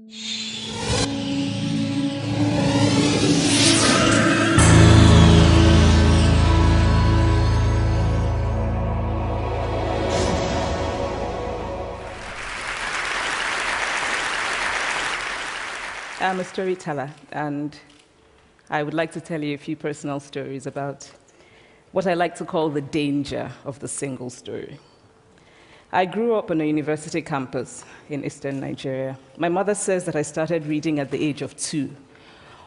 I'm a storyteller, and I would like to tell you a few personal stories about what I like to call the danger of the single story. I grew up on a university campus in eastern Nigeria. My mother says that I started reading at the age of 2,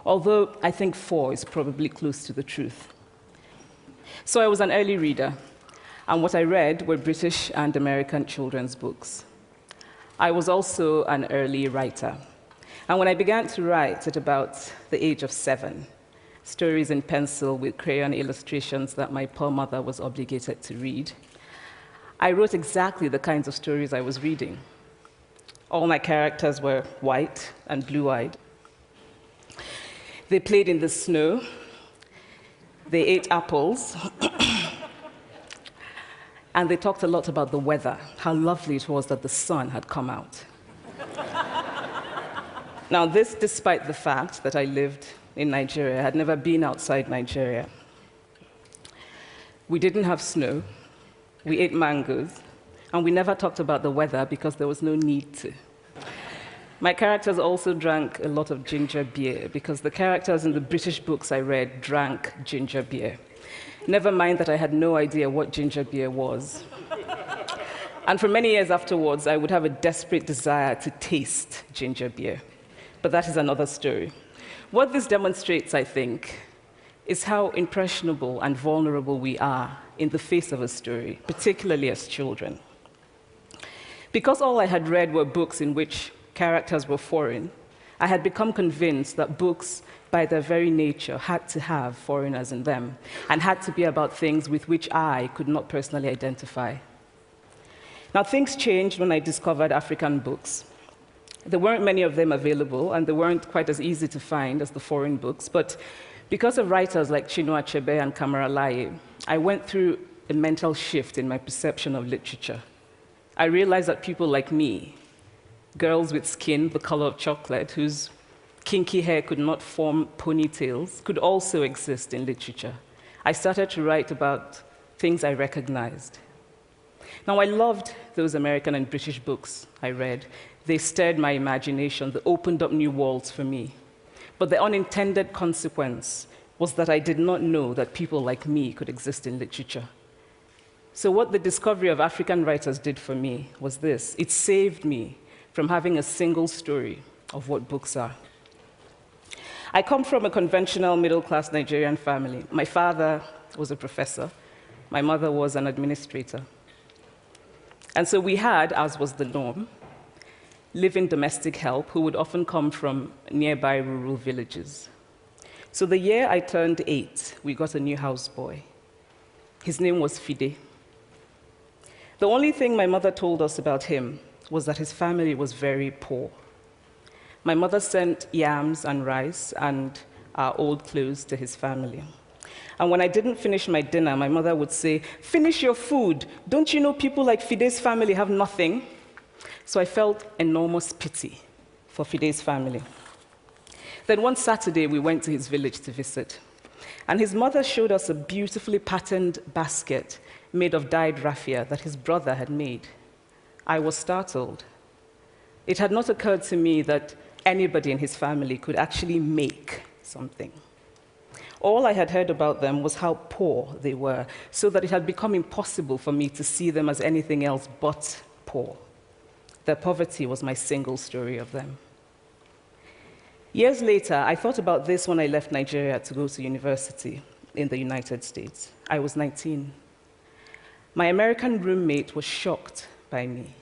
although I think 4 is probably close to the truth. So I was an early reader, and what I read were British and American children's books. I was also an early writer. And when I began to write at about the age of 7, stories in pencil with crayon illustrations that my poor mother was obligated to read, I wrote exactly the kinds of stories I was reading. All my characters were white and blue-eyed. They played in the snow. They ate apples. And they talked a lot about the weather, how lovely it was that the sun had come out. Now, this despite the fact that I lived in Nigeria. I had never been outside Nigeria. We didn't have snow. We ate mangoes. And we never talked about the weather because there was no need to. My characters also drank a lot of ginger beer because the characters in the British books I read drank ginger beer. Never mind that I had no idea what ginger beer was. And for many years afterwards, I would have a desperate desire to taste ginger beer. But that is another story. What this demonstrates, I think, is how impressionable and vulnerable we are in the face of a story, particularly as children. Because all I had read were books in which characters were foreign, I had become convinced that books, by their very nature, had to have foreigners in them and had to be about things with which I could not personally identify. Now, things changed when I discovered African books. There weren't many of them available, and they weren't quite as easy to find as the foreign books, but because of writers like Chinua Achebe and Kamara Laye, I went through a mental shift in my perception of literature. I realized that people like me, girls with skin the color of chocolate, whose kinky hair could not form ponytails, could also exist in literature. I started to write about things I recognized. Now, I loved those American and British books I read. They stirred my imagination. They opened up new worlds for me. But the unintended consequence was that I did not know that people like me could exist in literature. So what the discovery of African writers did for me was this. It saved me from having a single story of what books are. I come from a conventional middle-class Nigerian family. My father was a professor. My mother was an administrator. And so we had, as was the norm, live-in domestic help who would often come from nearby rural villages. So the year I turned 8, we got a new houseboy. His name was Fide. The only thing my mother told us about him was that his family was very poor. My mother sent yams and rice and our old clothes to his family. And when I didn't finish my dinner, my mother would say, "Finish your food. Don't you know people like Fide's family have nothing?" So I felt enormous pity for Fide's family. Then one Saturday, we went to his village to visit. And his mother showed us a beautifully patterned basket made of dyed raffia that his brother had made. I was startled. It had not occurred to me that anybody in his family could actually make something. All I had heard about them was how poor they were, so that it had become impossible for me to see them as anything else but poor. Their poverty was my single story of them. Years later, I thought about this when I left Nigeria to go to university in the United States. I was 19. My American roommate was shocked by me.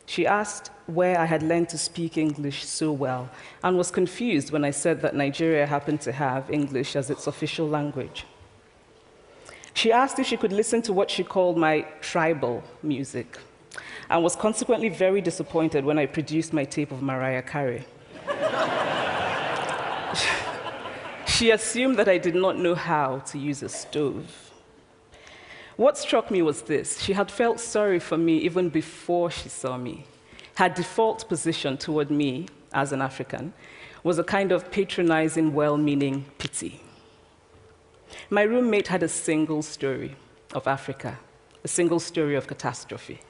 She asked where I had learned to speak English so well and was confused when I said that Nigeria happened to have English as its official language. She asked if she could listen to what she called my tribal music, and was consequently very disappointed when I produced my tape of Mariah Carey. She assumed that I did not know how to use a stove. What struck me was this. She had felt sorry for me even before she saw me. Her default position toward me as an African was a kind of patronizing, well-meaning pity. My roommate had a single story of Africa, a single story of catastrophe.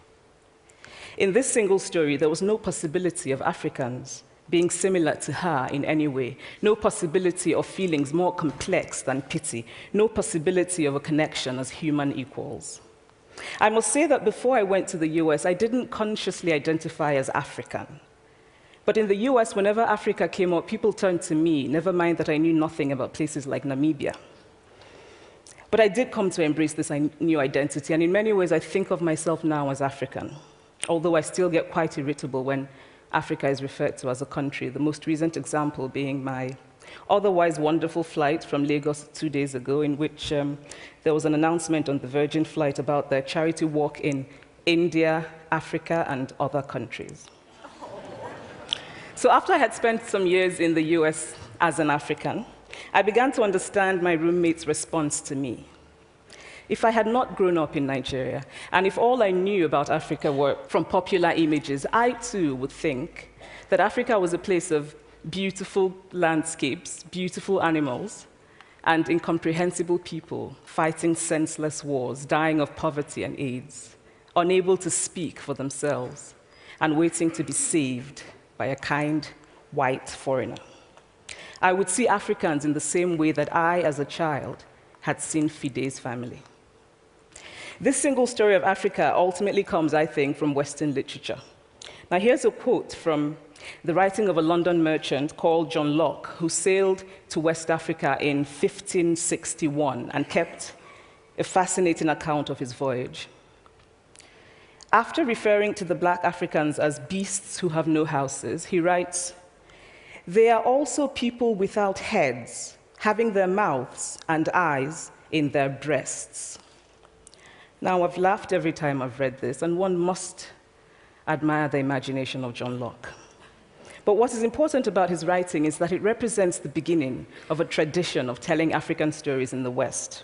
In this single story, there was no possibility of Africans being similar to her in any way, no possibility of feelings more complex than pity, no possibility of a connection as human equals. I must say that before I went to the US, I didn't consciously identify as African. But in the US, whenever Africa came up, people turned to me, never mind that I knew nothing about places like Namibia. But I did come to embrace this new identity, and in many ways, I think of myself now as African, although I still get quite irritable when Africa is referred to as a country, the most recent example being my otherwise wonderful flight from Lagos 2 days ago, in which there was an announcement on the Virgin flight about their charity walk in India, Africa, and other countries. So after I had spent some years in the US as an African, I began to understand my roommate's response to me. If I had not grown up in Nigeria, and if all I knew about Africa were from popular images, I too would think that Africa was a place of beautiful landscapes, beautiful animals, and incomprehensible people fighting senseless wars, dying of poverty and AIDS, unable to speak for themselves, and waiting to be saved by a kind white foreigner. I would see Africans in the same way that I, as a child, had seen Fide's family. This single story of Africa ultimately comes, I think, from Western literature. Now, here's a quote from the writing of a London merchant called John Locke, who sailed to West Africa in 1561 and kept a fascinating account of his voyage. After referring to the black Africans as beasts who have no houses, he writes, "They are also people without heads, having their mouths and eyes in their breasts." Now, I've laughed every time I've read this, and one must admire the imagination of John Locke. But what is important about his writing is that it represents the beginning of a tradition of telling African stories in the West,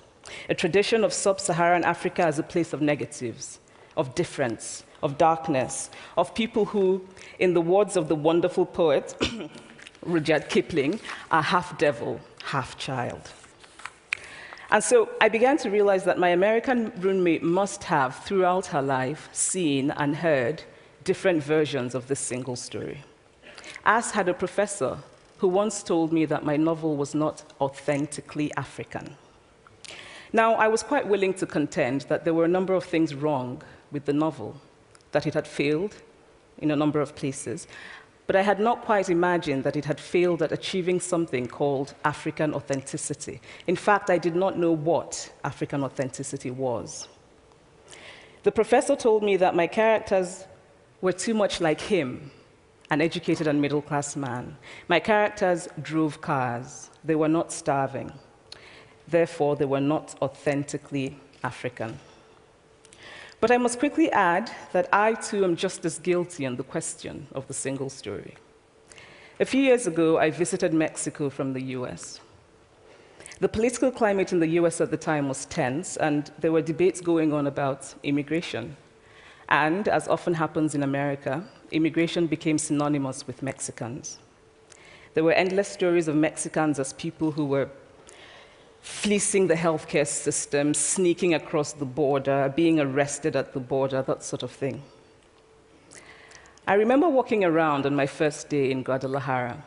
a tradition of sub-Saharan Africa as a place of negatives, of difference, of darkness, of people who, in the words of the wonderful poet Rudyard Kipling, are half devil, half child. And so I began to realize that my American roommate must have, throughout her life, seen and heard different versions of this single story. As had a professor who once told me that my novel was not authentically African. Now, I was quite willing to contend that there were a number of things wrong with the novel, that it had failed in a number of places, but I had not quite imagined that it had failed at achieving something called African authenticity. In fact, I did not know what African authenticity was. The professor told me that my characters were too much like him, an educated and middle-class man. My characters drove cars. They were not starving. Therefore, they were not authentically African. But I must quickly add that I, too, am just as guilty on the question of the single story. A few years ago, I visited Mexico from the US. The political climate in the US at the time was tense, and there were debates going on about immigration. And, as often happens in America, immigration became synonymous with Mexicans. There were endless stories of Mexicans as people who were fleecing the healthcare system, sneaking across the border, being arrested at the border, that sort of thing. I remember walking around on my first day in Guadalajara,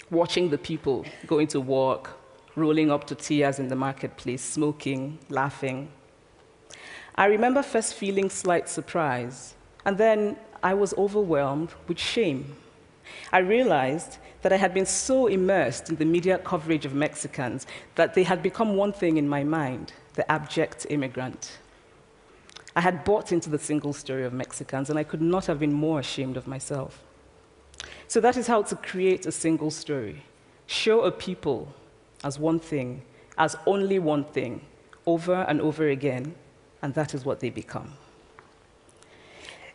watching the people going to work, rolling up tortillas in the marketplace, smoking, laughing. I remember first feeling slight surprise, and then I was overwhelmed with shame. I realized that I had been so immersed in the media coverage of Mexicans that they had become one thing in my mind, the abject immigrant. I had bought into the single story of Mexicans, and I could not have been more ashamed of myself. So that is how to create a single story. Show a people as one thing, as only one thing, over and over again, and that is what they become.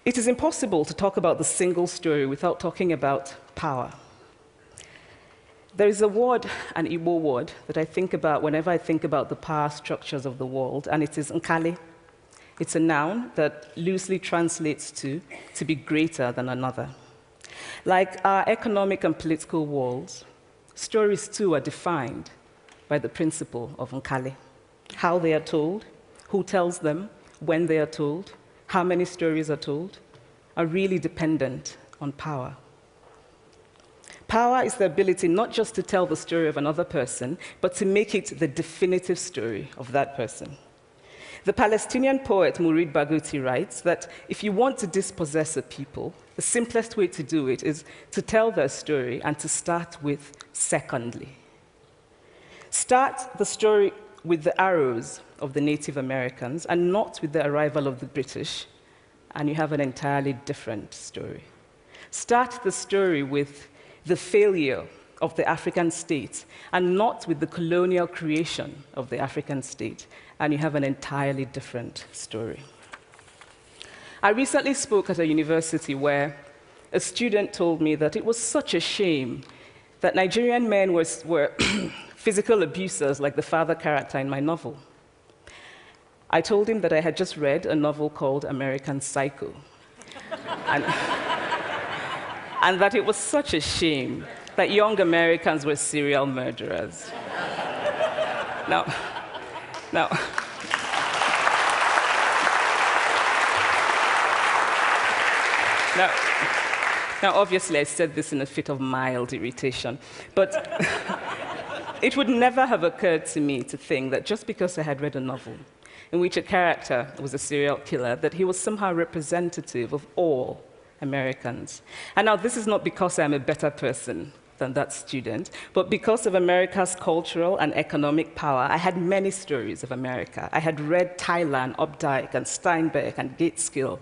It is impossible to talk about the single story without talking about power. There is a word, an Igbo word, that I think about whenever I think about the power structures of the world, and it is nkali. It's a noun that loosely translates to be greater than another. Like our economic and political walls, stories too are defined by the principle of nkali. How they are told, who tells them, when they are told, how many stories are told, are really dependent on power. Power is the ability not just to tell the story of another person, but to make it the definitive story of that person. The Palestinian poet Mourid Barghouti writes that if you want to dispossess a people, the simplest way to do it is to tell their story and to start with secondly. Start the story with the arrows of the Native Americans and not with the arrival of the British, and you have an entirely different story. Start the story with the failure of the African state and not with the colonial creation of the African state, and you have an entirely different story. I recently spoke at a university where a student told me that it was such a shame that Nigerian men were physical abusers like the father character in my novel. I told him that I had just read a novel called American Psycho, and that it was such a shame that young Americans were serial murderers. Now, obviously, I said this in a fit of mild irritation, but it would never have occurred to me to think that just because I had read a novel in which a character was a serial killer, that he was somehow representative of all Americans. And now, this is not because I'm a better person than that student, but because of America's cultural and economic power, I had many stories of America. I had read Tyler, Updike, and Steinbeck, and Gateskill.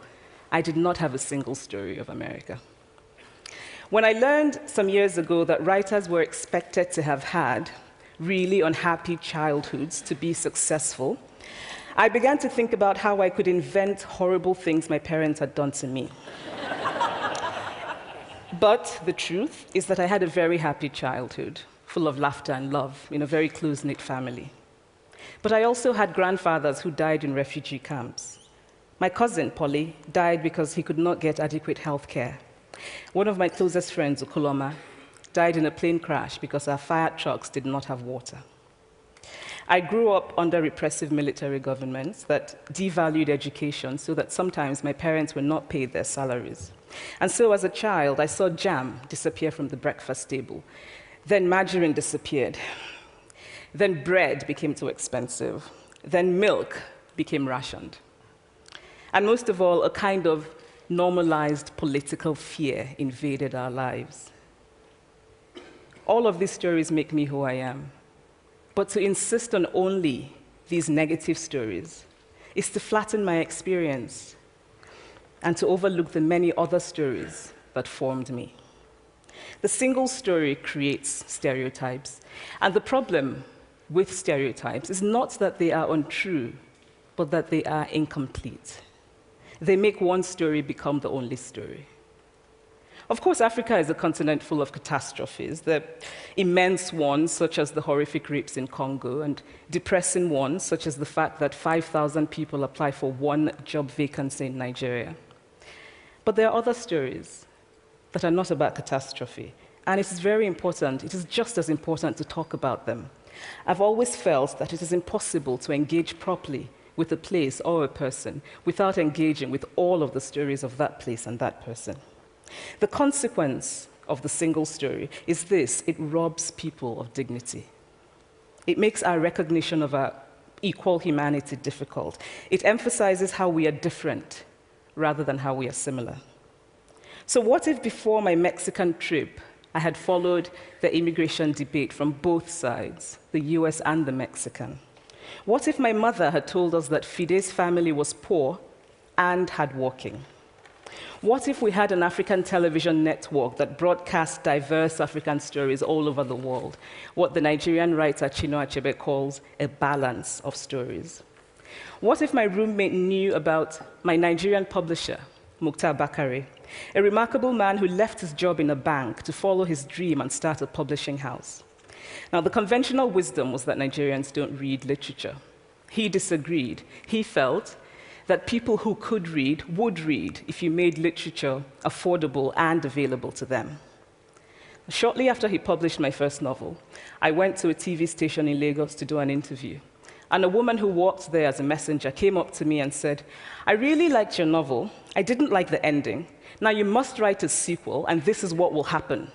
I did not have a single story of America. When I learned some years ago that writers were expected to have had really unhappy childhoods to be successful, I began to think about how I could invent horrible things my parents had done to me. But the truth is that I had a very happy childhood, full of laughter and love, in a very close-knit family. But I also had grandfathers who died in refugee camps. My cousin, Polly, died because he could not get adequate health care. One of my closest friends, Ukuloma, died in a plane crash because our fire trucks did not have water. I grew up under repressive military governments that devalued education so that sometimes my parents were not paid their salaries. And so as a child, I saw jam disappear from the breakfast table. Then margarine disappeared. Then bread became too expensive. Then milk became rationed. And most of all, a kind of normalized political fear invaded our lives. All of these stories make me who I am. But to insist on only these negative stories is to flatten my experience and to overlook the many other stories that formed me. The single story creates stereotypes. And the problem with stereotypes is not that they are untrue, but that they are incomplete. They make one story become the only story. Of course, Africa is a continent full of catastrophes, the immense ones, such as the horrific rapes in Congo, and depressing ones, such as the fact that 5,000 people apply for one job vacancy in Nigeria. But there are other stories that are not about catastrophe, and it is very important, it is just as important to talk about them. I've always felt that it is impossible to engage properly with a place or a person without engaging with all of the stories of that place and that person. The consequence of the single story is this: it robs people of dignity. It makes our recognition of our equal humanity difficult. It emphasizes how we are different rather than how we are similar. So what if before my Mexican trip, I had followed the immigration debate from both sides, the US and the Mexican? What if my mother had told us that Fide's family was poor and hardworking? What if we had an African television network that broadcast diverse African stories all over the world, what the Nigerian writer Chinua Achebe calls a balance of stories? What if my roommate knew about my Nigerian publisher, Mukhtar Bakare, a remarkable man who left his job in a bank to follow his dream and start a publishing house? Now, the conventional wisdom was that Nigerians don't read literature. He disagreed. He felt that people who could read would read if you made literature affordable and available to them. Shortly after he published my first novel, I went to a TV station in Lagos to do an interview. And a woman who worked there as a messenger came up to me and said, "I really liked your novel. I didn't like the ending. Now you must write a sequel, and this is what will happen."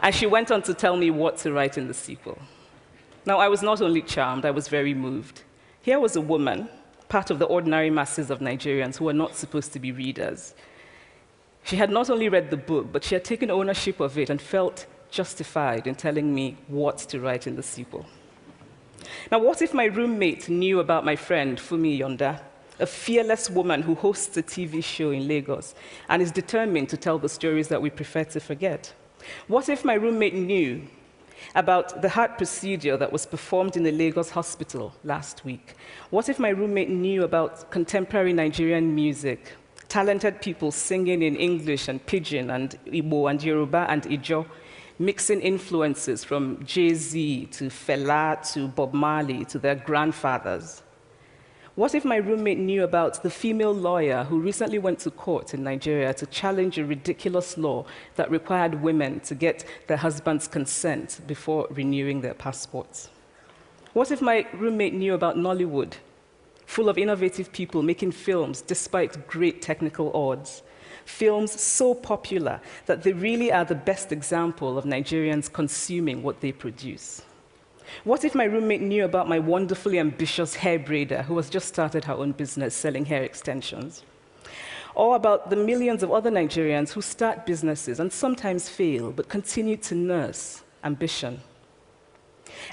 And she went on to tell me what to write in the sequel. Now, I was not only charmed, I was very moved. Here was a woman, part of the ordinary masses of Nigerians who are not supposed to be readers. She had not only read the book, but she had taken ownership of it and felt justified in telling me what to write in the sequel. Now, what if my roommate knew about my friend, Fumi Yonda, a fearless woman who hosts a TV show in Lagos and is determined to tell the stories that we prefer to forget? What if my roommate knew about the heart procedure that was performed in a Lagos hospital last week? What if my roommate knew about contemporary Nigerian music, talented people singing in English and Pidgin and Igbo and Yoruba and Ijo, mixing influences from Jay-Z to Fela to Bob Marley to their grandfathers? What if my roommate knew about the female lawyer who recently went to court in Nigeria to challenge a ridiculous law that required women to get their husband's consent before renewing their passports? What if my roommate knew about Nollywood, full of innovative people making films despite great technical odds? Films so popular that they really are the best example of Nigerians consuming what they produce. What if my roommate knew about my wonderfully ambitious hair braider who has just started her own business selling hair extensions? Or about the millions of other Nigerians who start businesses and sometimes fail, but continue to nurse ambition?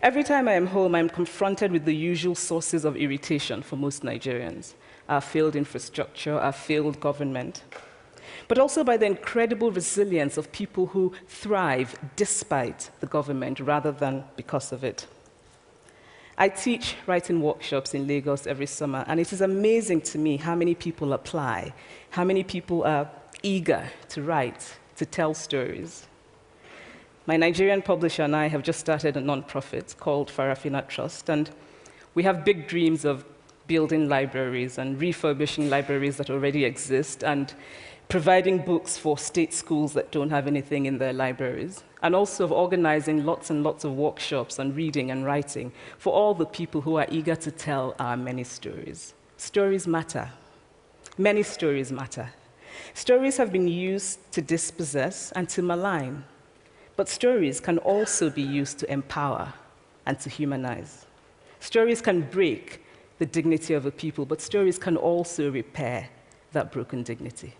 Every time I am home, I am confronted with the usual sources of irritation for most Nigerians: our failed infrastructure, our failed government, but also by the incredible resilience of people who thrive despite the government rather than because of it. I teach writing workshops in Lagos every summer, and it is amazing to me how many people apply, how many people are eager to write, to tell stories. My Nigerian publisher and I have just started a nonprofit called Farafina Trust, and we have big dreams of building libraries and refurbishing libraries that already exist and providing books for state schools that don't have anything in their libraries, and also of organizing lots and lots of workshops on reading and writing for all the people who are eager to tell our many stories. Stories matter. Many stories matter. Stories have been used to dispossess and to malign, but stories can also be used to empower and to humanize. Stories can break the dignity of a people, but stories can also repair that broken dignity.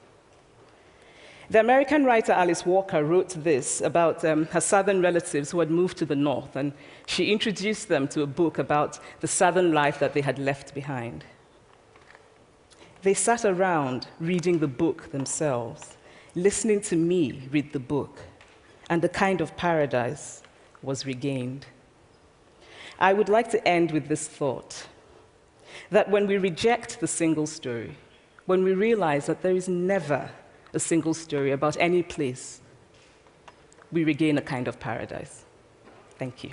The American writer Alice Walker wrote this about her southern relatives who had moved to the north, and she introduced them to a book about the southern life that they had left behind. They sat around reading the book themselves, listening to me read the book, and the kind of paradise was regained. I would like to end with this thought, that when we reject the single story, when we realize that there is never a single story about any place, we regain a kind of paradise. Thank you.